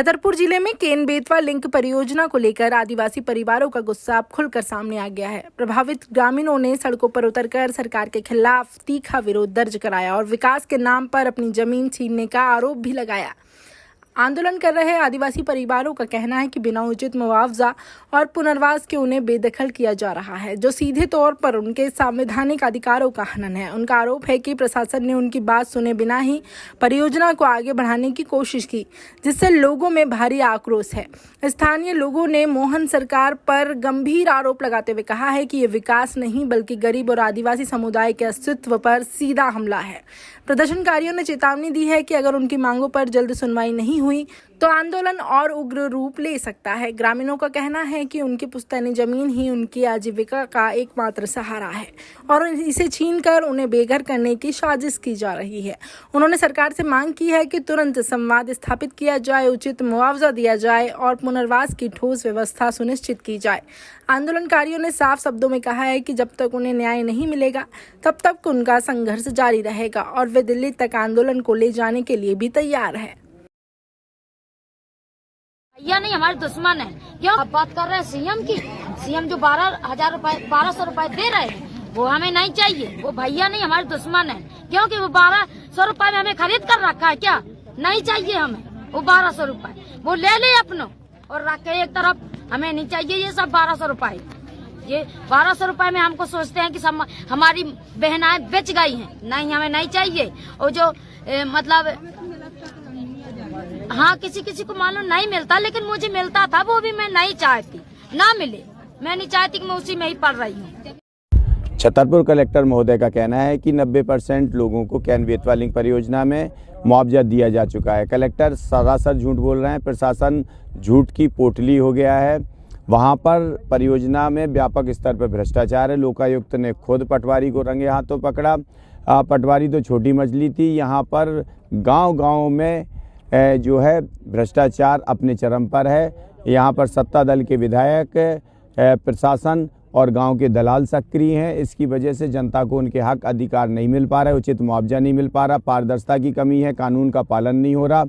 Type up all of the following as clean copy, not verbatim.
छतरपुर जिले में केन बेतवा लिंक परियोजना को लेकर आदिवासी परिवारों का गुस्सा अब खुलकर सामने आ गया है। प्रभावित ग्रामीणों ने सड़कों पर उतरकर सरकार के खिलाफ तीखा विरोध दर्ज कराया और विकास के नाम पर अपनी जमीन छीनने का आरोप भी लगाया। आंदोलन कर रहे आदिवासी परिवारों का कहना है कि बिना उचित मुआवजा और पुनर्वास के उन्हें बेदखल किया जा रहा है, जो सीधे तौर पर उनके संवैधानिक अधिकारों का हनन है। उनका आरोप है कि प्रशासन ने उनकी बात सुने बिना ही परियोजना को आगे बढ़ाने की कोशिश की, जिससे लोगों में भारी आक्रोश है। स्थानीय लोगों ने मोहन सरकार पर गंभीर आरोप लगाते हुए कहा है कि ये विकास नहीं बल्कि गरीब और आदिवासी समुदाय के अस्तित्व पर सीधा हमला है। प्रदर्शनकारियों ने चेतावनी दी है कि अगर उनकी मांगों पर जल्द सुनवाई नहीं हुई तो आंदोलन और उग्र रूप ले सकता है। ग्रामीणों का कहना है कि उनकी पुश्तैनी जमीन ही उनकी आजीविका का एकमात्र सहारा है और इसे छीनकर उन्हें बेघर करने की साजिश की जा रही है। उन्होंने सरकार से मांग की है कि तुरंत संवाद स्थापित किया जाए, उचित मुआवजा दिया जाए और पुनर्वास की ठोस व्यवस्था सुनिश्चित की जाए। आंदोलनकारियों ने साफ शब्दों में कहा है कि जब तक उन्हें न्याय नहीं मिलेगा तब तक उनका संघर्ष जारी रहेगा और वे दिल्ली तक आंदोलन को ले जाने के लिए भी तैयार है। भैया नहीं हमारे दुश्मन है। क्यों अब बात कर रहे हैं सीएम की? सीएम जो 12,000 रुपए दे रहे हैं वो हमें नहीं चाहिए। वो भैया नहीं हमारे दुश्मन है, क्योंकि वो 1200 रुपए में हमें खरीद कर रखा है। क्या नहीं चाहिए हमें वो 1200 रुपए? वो ले ले अपनों और रख के एक तरफ। हमें नहीं चाहिए ये सब 1200 रुपए। ये 1200 रुपए में हमको सोचते हैं कि सब हमारी बहनाएं बेच गई हैं। नहीं, हमें नहीं चाहिए। और जो मतलब हाँ, किसी किसी को मालूम नहीं मिलता, लेकिन मुझे मिलता था, वो भी मैं नहीं चाहती ना मिले। मैं नहीं चाहती कि मैं उसी में ही पढ़ रही हूँ। छतरपुर कलेक्टर महोदय का कहना है कि 90% लोगों को केन बेतवा लिंक परियोजना में मुआवजा दिया जा चुका है। कलेक्टर सरासर झूठ बोल रहे हैं। प्रशासन झूठ की पोटली हो गया है। वहाँ पर परियोजना में व्यापक स्तर पर भ्रष्टाचार है। लोकायुक्त ने खुद पटवारी को रंगे हाथों पकड़ा। पटवारी तो छोटी मछली थी। यहाँ पर गांव-गांव में जो है भ्रष्टाचार अपने चरम पर है। यहाँ पर सत्ता दल के विधायक, प्रशासन और गांव के दलाल सक्रिय हैं। इसकी वजह से जनता को उनके हक अधिकार नहीं मिल पा रहा है, उचित मुआवजा नहीं मिल पा रहा, पारदर्शिता की कमी है, कानून का पालन नहीं हो रहा,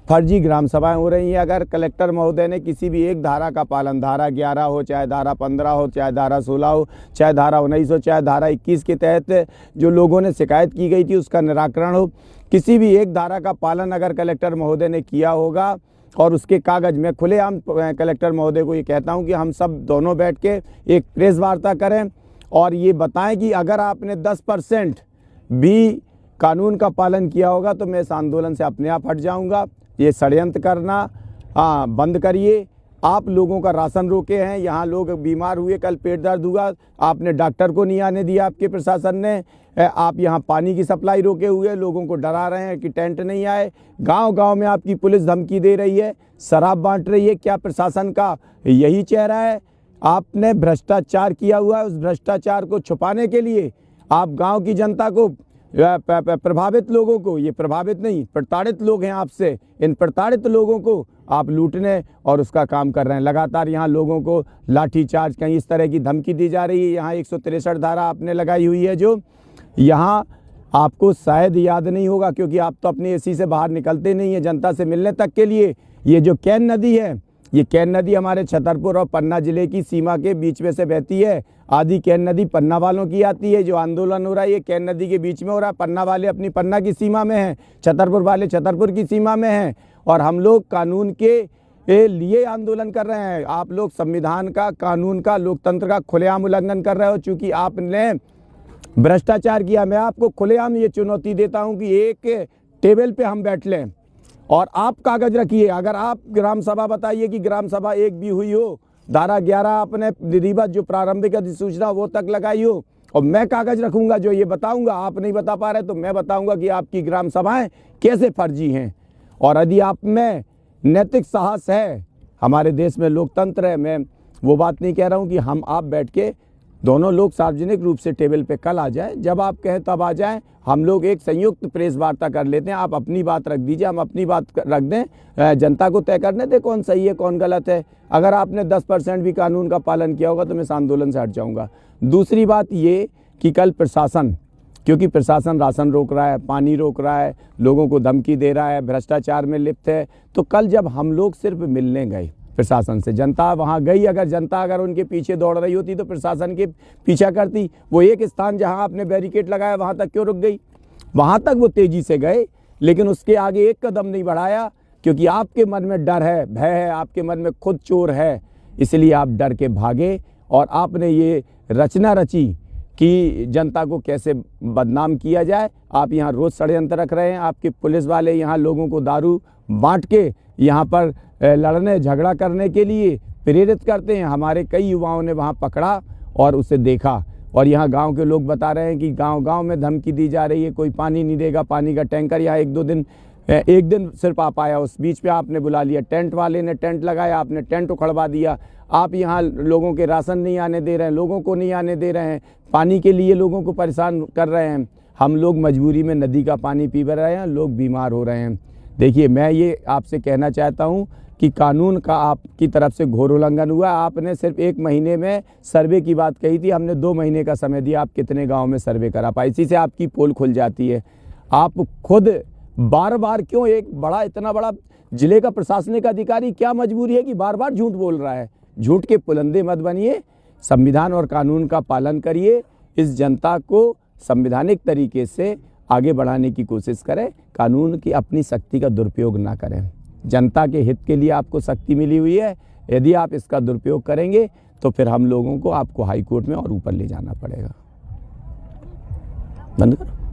फर्जी ग्राम सभाएं हो रही हैं। अगर कलेक्टर महोदय ने किसी भी एक धारा का पालन, धारा 11 हो, चाहे धारा 15 हो, चाहे धारा 16 हो, चाहे धारा 19 हो, चाहे धारा 21 के तहत जो लोगों ने शिकायत की गई थी उसका निराकरण हो, किसी भी एक धारा का पालन अगर कलेक्टर महोदय ने किया होगा और उसके कागज़ में खुलेआम कलेक्टर महोदय को ये कहता हूँ कि हम सब दोनों बैठ के एक प्रेस वार्ता करें और ये बताएं कि अगर आपने 10% भी कानून का पालन किया होगा तो मैं इस आंदोलन से अपने आप हट जाऊंगा। ये षड्यंत्र करना बंद करिए। आप लोगों का राशन रोके हैं। यहाँ लोग बीमार हुए, कल पेट दर्द हुआ, आपने डॉक्टर को नहीं आने दिया। आपके प्रशासन ने आप यहाँ पानी की सप्लाई रोके हुए, लोगों को डरा रहे हैं कि टेंट नहीं आए। गांव-गांव में आपकी पुलिस धमकी दे रही है, शराब बांट रही है। क्या प्रशासन का यही चेहरा है? आपने भ्रष्टाचार किया हुआ है। उस भ्रष्टाचार को छुपाने के लिए आप गाँव की जनता को, प्रभावित लोगों को, ये प्रभावित नहीं प्रताड़ित लोग हैं आपसे, इन प्रताड़ित लोगों को आप लूटने और उसका काम कर रहे हैं। लगातार यहाँ लोगों को लाठीचार्ज, कहीं इस तरह की धमकी दी जा रही है। यहाँ 163 धारा आपने लगाई हुई है, जो यहाँ आपको शायद याद नहीं होगा क्योंकि आप तो अपनी एसी से बाहर निकलते नहीं हैं जनता से मिलने तक के लिए। ये जो केन नदी है, ये केन नदी हमारे छतरपुर और पन्ना जिले की सीमा के बीच में से बहती है। आधी केन नदी पन्ना वालों की आती है। जो आंदोलन हो रहा है ये केन नदी के बीच में हो रहा है। पन्ना वाले अपनी पन्ना की सीमा में हैं, छतरपुर वाले छतरपुर की सीमा में हैं और हम लोग कानून के लिए आंदोलन कर रहे हैं। आप लोग संविधान का, कानून का, लोकतंत्र का खुलेआम उल्लंघन कर रहे हो। चूँकि आपने भ्रष्टाचार किया, मैं आपको खुलेआम ये चुनौती देता हूँ कि एक टेबल पे हम बैठ लें और आप कागज रखिए। अगर आप ग्राम सभा बताइए कि ग्राम सभा एक भी हुई हो, धारा 11 आपने विधिवत जो प्रारंभिक अधिसूचना वो तक लगाई हो, और मैं कागज रखूंगा जो ये बताऊंगा। आप नहीं बता पा रहे तो मैं बताऊंगा कि आपकी ग्राम सभाएं कैसे फर्जी हैं। और यदि आप में नैतिक साहस है, हमारे देश में लोकतंत्र है, मैं वो बात नहीं कह रहा हूँ कि हम आप बैठ के दोनों लोग सार्वजनिक रूप से टेबल पे कल आ जाएं, जब आप कहें तब आ जाएं। हम लोग एक संयुक्त प्रेस वार्ता कर लेते हैं। आप अपनी बात रख दीजिए, हम अपनी बात रख दें, जनता को तय करने दें कौन सही है कौन गलत है। अगर आपने 10% भी कानून का पालन किया होगा तो मैं इस आंदोलन से हट जाऊंगा। दूसरी बात ये कि कल प्रशासन क्योंकि प्रशासन राशन रोक रहा है, पानी रोक रहा है, लोगों को धमकी दे रहा है, भ्रष्टाचार में लिप्त है। तो कल जब हम लोग सिर्फ मिलने गए प्रशासन से, जनता वहाँ गई, अगर जनता अगर उनके पीछे दौड़ रही होती तो प्रशासन के पीछा करती। वो एक स्थान जहाँ आपने बैरिकेड लगाया वहाँ तक क्यों रुक गई? वहाँ तक वो तेज़ी से गए, लेकिन उसके आगे एक कदम नहीं बढ़ाया, क्योंकि आपके मन में डर है, भय है, आपके मन में खुद चोर है, इसलिए आप डर के भागे और आपने ये रचना रची कि जनता को कैसे बदनाम किया जाए। आप यहाँ रोज़ षड्यंत्र रख रहे हैं। आपके पुलिस वाले यहाँ लोगों को दारू बांट के यहाँ पर लड़ने झगड़ा करने के लिए प्रेरित करते हैं। हमारे कई युवाओं ने वहाँ पकड़ा और उसे देखा, और यहाँ गांव के लोग बता रहे हैं कि गांव-गांव में धमकी दी जा रही है, कोई पानी नहीं देगा, पानी का टैंकर यहाँ एक दिन सिर्फ आ पाया। उस बीच पे आपने बुला लिया, टेंट वाले ने टेंट लगाया, आपने टेंट उखड़वा दिया। आप यहाँ लोगों के राशन नहीं आने दे रहे हैं, लोगों को नहीं आने दे रहे हैं, पानी के लिए लोगों को परेशान कर रहे हैं। हम लोग मजबूरी में नदी का पानी पी रहे हैं, लोग बीमार हो रहे हैं। देखिए, मैं ये आपसे कहना चाहता हूँ कि कानून का आपकी तरफ से घोर उल्लंघन हुआ। आपने सिर्फ 1 महीने में सर्वे की बात कही थी, हमने 2 महीने का समय दिया। आप कितने गाँव में सर्वे करा पाए? इसी से आपकी पोल खुल जाती है। आप खुद बार बार क्यों, इतना बड़ा जिले का प्रशासनिक अधिकारी, क्या मजबूरी है कि बार बार झूठ बोल रहा है? झूठ के पुलंदे मत बनिए, संविधान और कानून का पालन करिए, इस जनता को संवैधानिक तरीके से आगे बढ़ाने की कोशिश करें, कानून की अपनी शक्ति का दुरुपयोग ना करें। जनता के हित के लिए आपको शक्ति मिली हुई है, यदि आप इसका दुरुपयोग करेंगे तो फिर हम लोगों को आपको हाई कोर्ट में और ऊपर ले जाना पड़ेगा। बंद करो।